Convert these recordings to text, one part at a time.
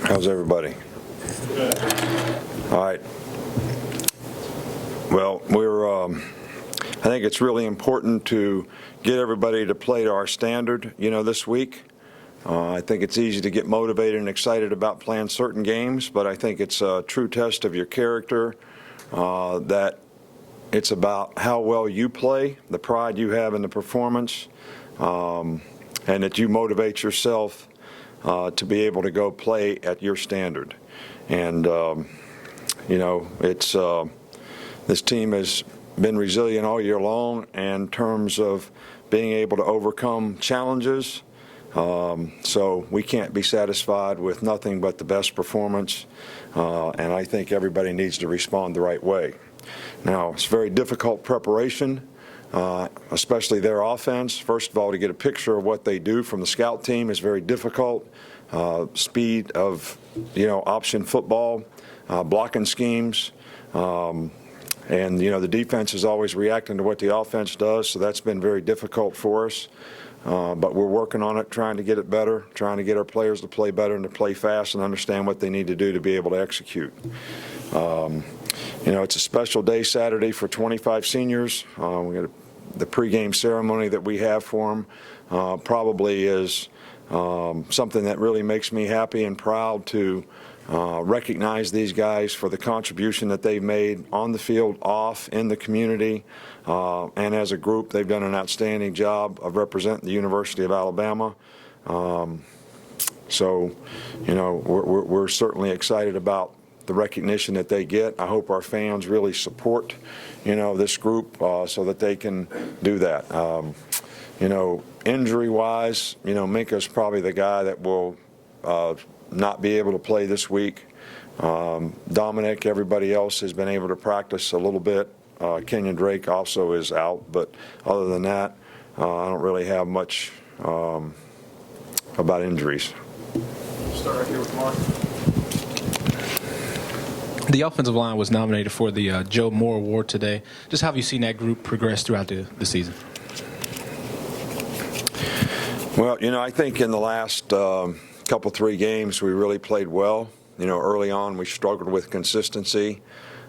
How's everybody? Good. All right. Well, I think it's really important to get everybody to play to our standard, this week. I think it's easy to get motivated and excited about playing certain games, but I think it's a true test of your character, that it's about how well you play, the pride you have in the performance, and that you motivate yourself to be able to go play at your standard. And, this team has been resilient all year long in terms of being able to overcome challenges. So we can't be satisfied with nothing but the best performance, and I think everybody needs to respond the right way. Now, it's very difficult preparation, especially their offense. First of all, to get a picture of what they do from the scout team is very difficult. Speed of, option football, blocking schemes, and, the defense is always reacting to what the offense does, so that's been very difficult for us. But we're working on it, trying to get it better, trying to get our players to play better and to play fast and understand what they need to do to be able to execute. It's a special day Saturday for 25 seniors. We got the pregame ceremony that we have for them probably is something that really makes me happy and proud to recognize these guys for the contribution that they've made on the field, off, in the community, and as a group they've done an outstanding job of representing the University of Alabama. So we're certainly excited about the recognition that they get. I hope our fans really support this group so that they can do that. Injury-wise, Minka's probably the guy that will not be able to play this week. Dominic, everybody else has been able to practice a little bit. Kenyon Drake also is out, but other than that, I don't really have much about injuries. Start right here with Mark. The offensive line was nominated for the Joe Moore Award today. Just how have you seen that group progress throughout the season? Well, I think in the last couple, 3 games, we really played well. Early on, we struggled with consistency,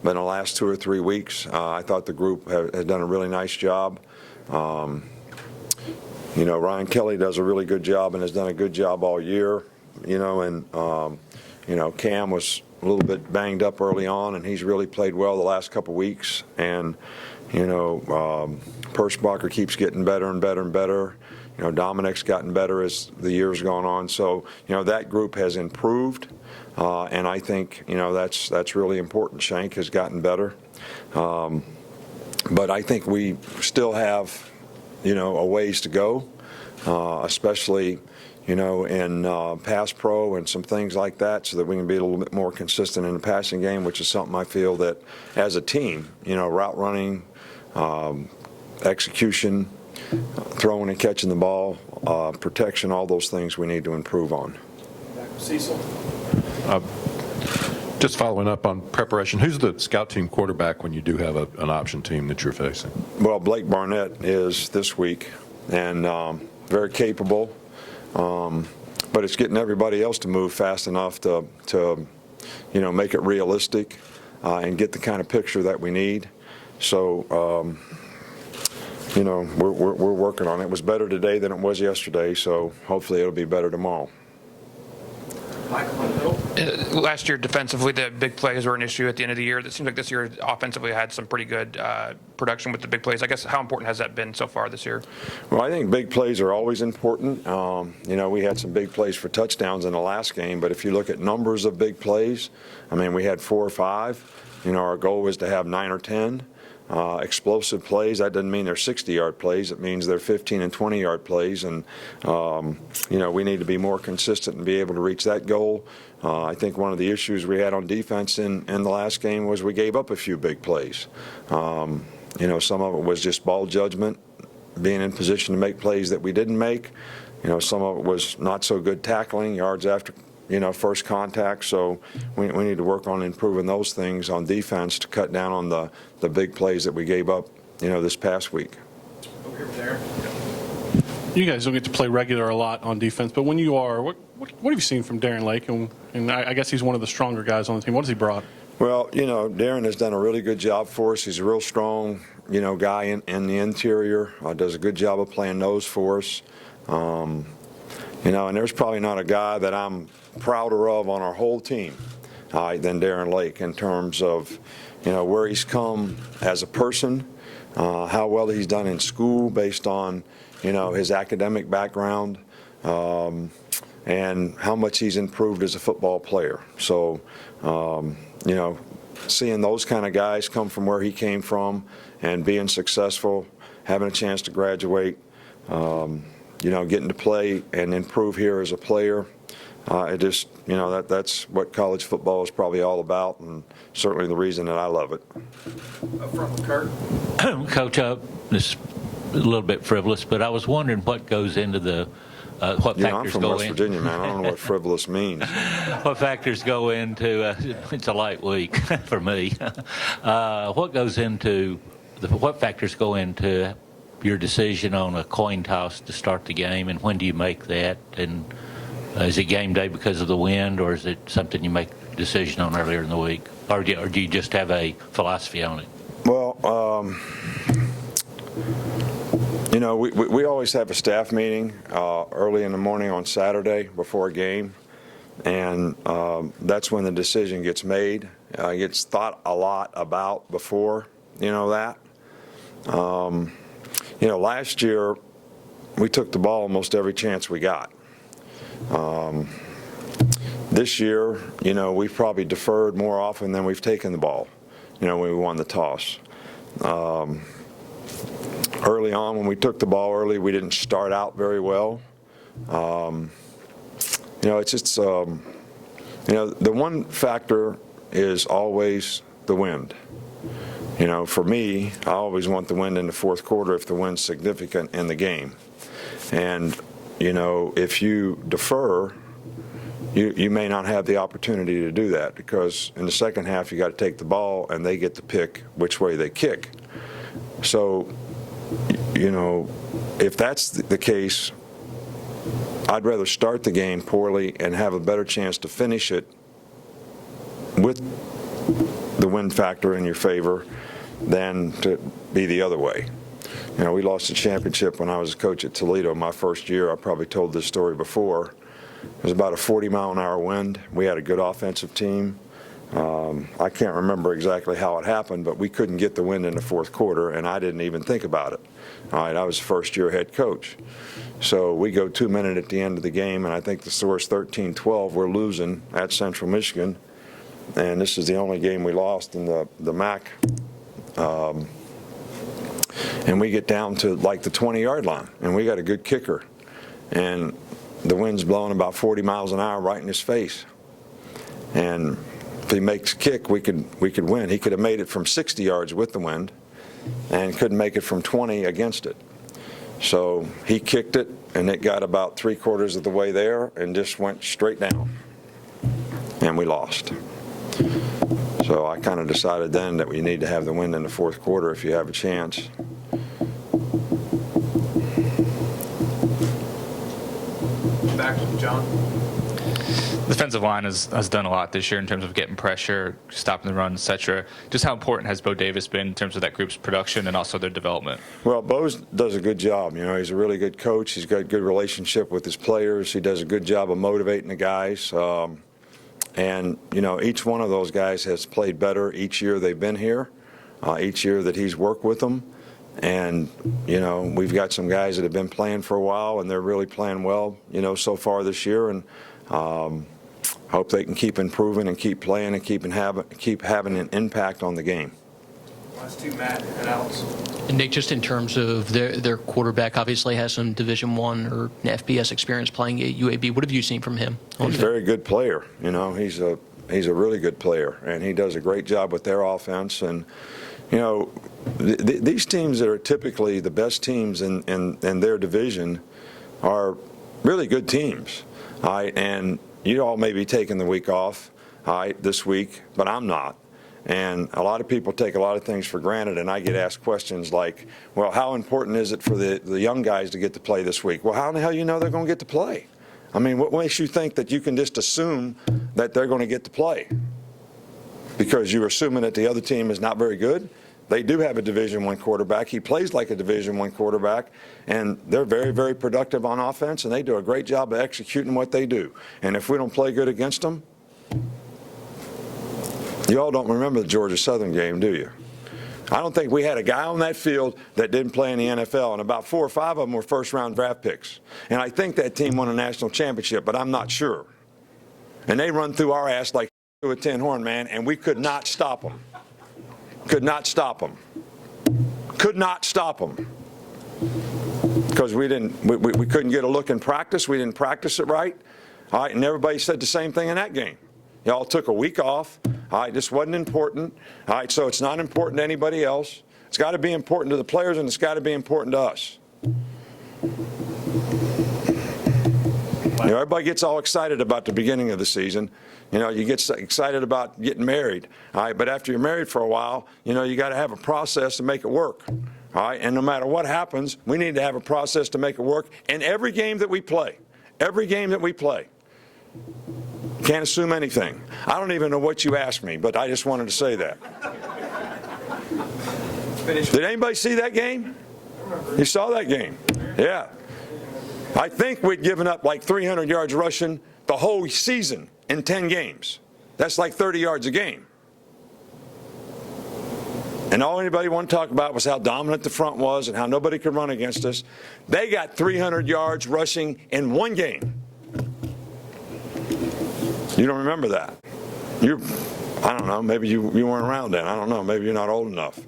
but in the last 2 or 3 weeks, I thought the group had done a really nice job. Ryan Kelly does a really good job and has done a good job all year, and Cam was a little bit banged up early on, and he's really played well the last couple weeks. And, Perschbacher keeps getting better and better and better. Dominic's gotten better as the year's gone on. So, that group has improved, and I think, that's really important. Shank has gotten better. But I think we still have, a ways to go, especially, in pass pro and some things like that, so that we can be a little bit more consistent in the passing game, which is something I feel that as a team, route running, execution, throwing and catching the ball, protection, all those things we need to improve on. Cecil. Just following up on preparation, who's the scout team quarterback when you do have an option team that you're facing? Well, Blake Barnett is this week, and very capable, but it's getting everybody else to move fast enough to make it realistic and get the kind of picture that we need. So, we're working on it. It was better today than it was yesterday, so hopefully it'll be better tomorrow. Michael in the middle. Last year, defensively, the big plays were an issue at the end of the year. It seems like this year, offensively, had some pretty good production with the big plays. I guess, how important has that been so far this year? Well, I think big plays are always important. We had some big plays for touchdowns in the last game, but if you look at numbers of big plays, we had 4 or 5. Our goal was to have 9 or 10. Explosive plays, that doesn't mean they're 60-yard plays. It means they're 15 and 20-yard plays, and we need to be more consistent and be able to reach that goal. I think one of the issues we had on defense in the last game was we gave up a few big plays. Some of it was just ball judgment, being in position to make plays that we didn't make. Some of it was not so good tackling, yards after first contact. So we need to work on improving those things on defense to cut down on the big plays that we gave up, this past week. Over here with Darren. You guys don't get to play regular a lot on defense, but when you are, what have you seen from Darren Lake? And I guess he's one of the stronger guys on the team. What has he brought? Well, Darren has done a really good job for us. He's a real strong, guy in the interior. Does a good job of playing nose for us. And there's probably not a guy that I'm prouder of on our whole team than Darren Lake in terms of, where he's come as a person, how well he's done in school based on, his academic background, and how much he's improved as a football player. So, seeing those kind of guys come from where he came from and being successful, having a chance to graduate, getting to play and improve here as a player, it just, that's what college football is probably all about, and certainly the reason that I love it. Up front with Kurt. Coach, this is a little bit frivolous, but I was wondering what goes into the what I'm factors from go West in. Virginia, man. I don't know what frivolous means. What factors go into? It's a light week for me. What factors go into your decision on a coin toss to start the game, and when do you make that? And is it game day because of the wind, or is it something you make a decision on earlier in the week, or do you just have a philosophy on it? Well, we always have a staff meeting early in the morning on Saturday before a game, and that's when the decision gets made. It gets thought a lot about before, that. Last year we took the ball almost every chance we got. This year, we've probably deferred more often than we've taken the ball, when we won the toss. Early on, when we took the ball early, we didn't start out very well. It's just, the one factor is always the wind. For me, I always want the wind in the fourth quarter if the wind's significant in the game. And, if you defer, you may not have the opportunity to do that, because in the second half you got to take the ball and they get to pick which way they kick. So, if that's the case, I'd rather start the game poorly and have a better chance to finish it with the win factor in your favor than to be the other way. We lost the championship when I was a coach at Toledo my first year. I probably told this story before. It was about a 40-mile-an-hour wind. We had a good offensive team. I can't remember exactly how it happened, but we couldn't get the wind in the fourth quarter, and I didn't even think about it. All right, I was first-year head coach. So we go 2 minutes at the end of the game, and I think the score is 13-12. We're losing at Central Michigan, and this is the only game we lost in the MAC. And we get down to like the 20-yard line, and we got a good kicker. And the wind's blowing about 40 miles an hour right in his face. And if he makes a kick, we could win. He could have made it from 60 yards with the wind and couldn't make it from 20 against it. So he kicked it, and it got about 3/4 of the way there and just went straight down. And we lost. So I kind of decided then that we need to have the wind in the fourth quarter if you have a chance. Back to John. The defensive line has done a lot this year in terms of getting pressure, stopping the run, etc. Just how important has Bo Davis been in terms of that group's production and also their development? Well, Bo does a good job. He's a really good coach. He's got a good relationship with his players. He does a good job of motivating the guys. And, each one of those guys has played better each year they've been here, each year that he's worked with them. And, we've got some guys that have been playing for a while, and they're really playing well, so far this year. And hope they can keep improving and keep playing and keep having an impact on the game. Last two, Matt and Alex. And Nick, just in terms of their quarterback, obviously has some Division I or FBS experience playing at UAB. What have you seen from him? He's a very good player. He's a really good player, and he does a great job with their offense. And these teams that are typically the best teams in their division are really good teams. And you all may be taking the week off this week, but I'm not. And a lot of people take a lot of things for granted, and I get asked questions like, well, how important is it for the young guys to get to play this week? Well, how in the hell you know they're going to get to play? I mean, what makes you think that you can just assume that they're going to get to play? Because you're assuming that the other team is not very good? They do have a Division I quarterback. He plays like a Division I quarterback, and they're very, very productive on offense, and they do a great job of executing what they do. And if we don't play good against them, you all don't remember the Georgia Southern game, do you? I don't think we had a guy on that field that didn't play in the NFL, and about 4 or 5 of them were first-round draft picks. And I think that team won a national championship, but I'm not sure. And they run through our ass like a tin horn, man, and we could not stop them. Could not stop them. Could not stop them. Because we couldn't get a look in practice. We didn't practice it right. All right, and everybody said the same thing in that game. Y'all took a week off. All right, this wasn't important. All right, so it's not important to anybody else. It's got to be important to the players, and it's got to be important to us. You know, everybody gets all excited about the beginning of the season. You know, you get excited about getting married. All right, but after you're married for a while, you know, you got to have a process to make it work. All right, and no matter what happens, we need to have a process to make it work in every game that we play. Every game that we play. Can't assume anything. I don't even know what you asked me, but I just wanted to say that. Did anybody see that game? You saw that game? Yeah. I think we'd given up like 300 yards rushing the whole season in 10 games. That's like 30 yards a game. And all anybody wanted to talk about was how dominant the front was and how nobody could run against us. They got 300 yards rushing in one game. You don't remember that. I don't know, maybe you weren't around then. I don't know, maybe you're not old enough.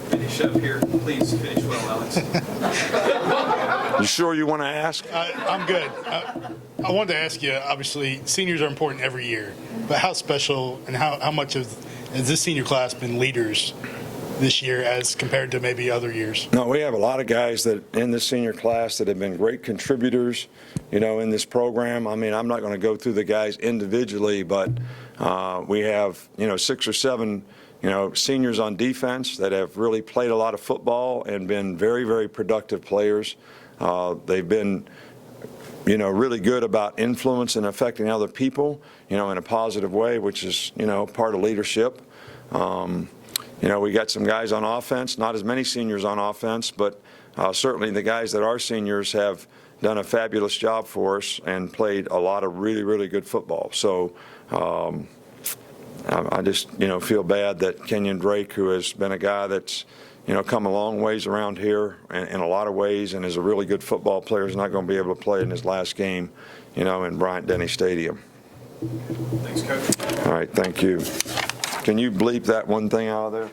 Finish up here. Please finish well, Alex. You sure you want to ask? I'm good. I wanted to ask you, obviously, seniors are important every year, but how special and how much has this senior class been leaders this year as compared to maybe other years? No, we have a lot of guys that in this senior class that have been great contributors, you know, in this program. I mean, I'm not going to go through the guys individually, but we have, you know, 6 or 7, you know, seniors on defense that have really played a lot of football and been very, very productive players. They've been, you know, really good about influence and affecting other people, you know, in a positive way, which is, you know, part of leadership. You know, we got some guys on offense, not as many seniors on offense, but certainly the guys that are seniors have done a fabulous job for us and played a lot of really, really good football. So I just, you know, feel bad that Kenyon Drake, who has been a guy that's, you know, come a long ways around here in a lot of ways and is a really good football player, is not going to be able to play in his last game, you know, in Bryant-Denny Stadium. Thanks, Coach. All right, thank you. Can you bleep that one thing out of there?